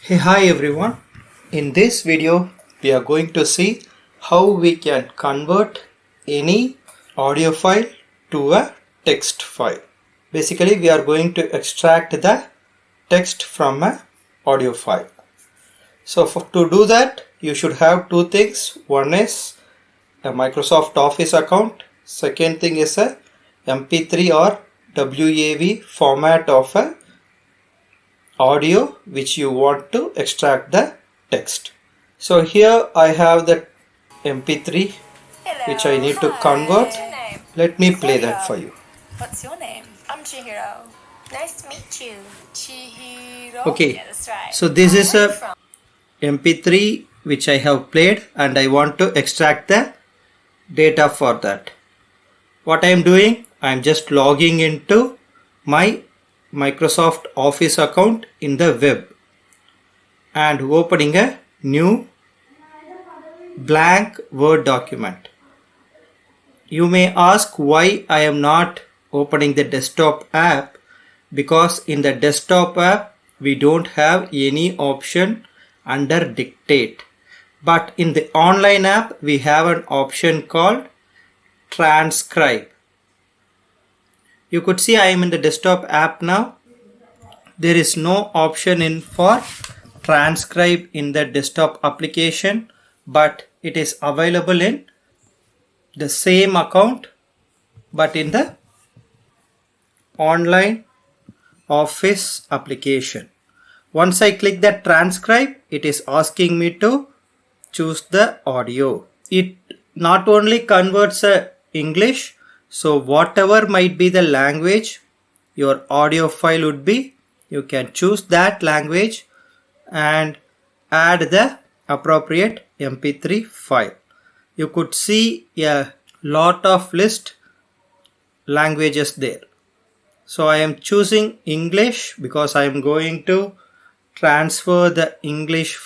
Hey, hi everyone. In this video, we are going to see how we can convert any audio file to a text file. Basically, we are going to extract the text from a audio file. So to do that, you should have two things. One is a Microsoft Office account. Second thing is a MP3 or WAV format of a audio which you want to extract the text. So here I have the MP3 which I need to convert. Let me play that for you. What's your name? I'm Chihiro. Nice to meet you. Chihiro? Okay, Yeah, that's right. so this is Where are you a from? MP3 which I have played and I want to extract the data for that. What I am doing, I am just logging into my Microsoft Office account in the web and opening a new blank Word document. You may ask why I am not opening the desktop app, because in the desktop app we don't have any option under dictate, but in the online app we have an option called transcribe. You could see I am in the desktop app now. There is no option in for transcribe in the desktop application, but it is available in the same account but in the online office application. Once I click that transcribe, it is asking me to choose the audio. It not only converts English, so whatever might be the language your audio file would be, you can choose that language and add the appropriate MP3 file. You could see a lot of list languages there. So I am choosing English because I am going to transfer the English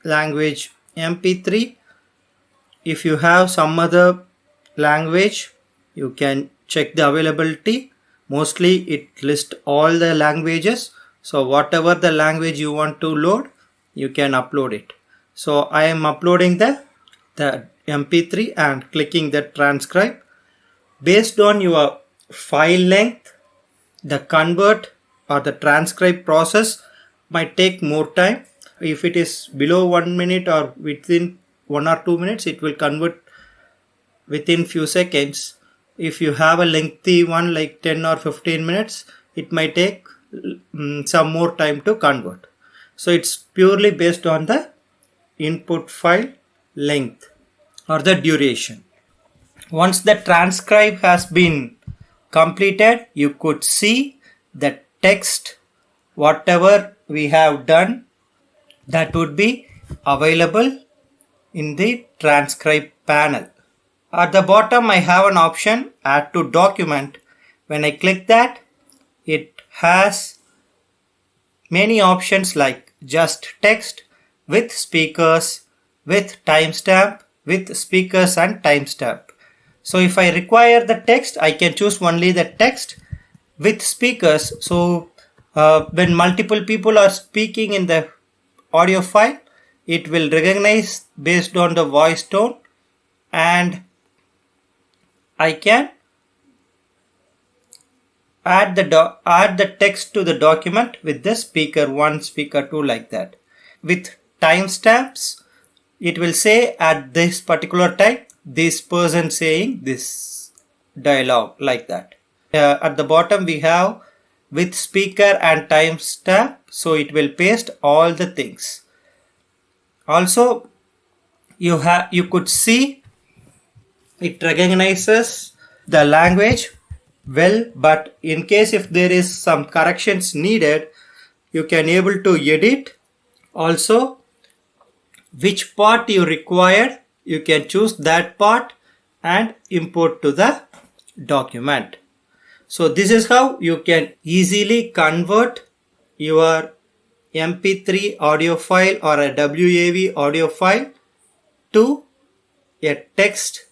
language MP3. If you have some other language, you can check the availability. Mostly it lists all the languages. So whatever the language you want to load, you can upload it. So I am uploading the MP3 and clicking the transcribe. Based on your file length, the convert or the transcribe process might take more time. If it is below 1 minute or within 1 or 2 minutes, it will convert within few seconds. If you have a lengthy one like 10 or 15 minutes, it might take some more time to convert. So it's purely based on the input file length or the duration. Once the transcribe has been completed, you could see the text, whatever we have done, that would be available in the transcribe panel. At the bottom I have an option add to document. When I click that, it has many options like just text, with speakers, with timestamp, with speakers and timestamp. So if I require the text, I can choose only the text with speakers. So when multiple people are speaking in the audio file, it will recognize based on the voice tone, and I can add the text to the document with the speaker 1, speaker 2, like that. With timestamps, it will say at this particular time this person saying this dialogue, like that. At the bottom we have with speaker and timestamp, so it will paste all the things. Also you could see it recognizes the language well, but in case if there is some corrections needed, you can able to edit. Also which part you require, you can choose that part and import to the document. So this is how you can easily convert your MP3 audio file or a WAV audio file to a text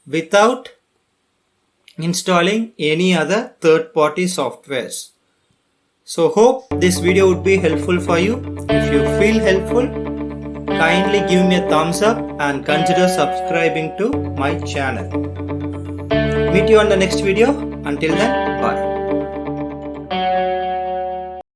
without installing any other third-party softwares. So hope this video would be helpful for you. If you feel helpful, kindly give me a thumbs up and consider subscribing to my channel. Meet you on the next video. Until then, bye.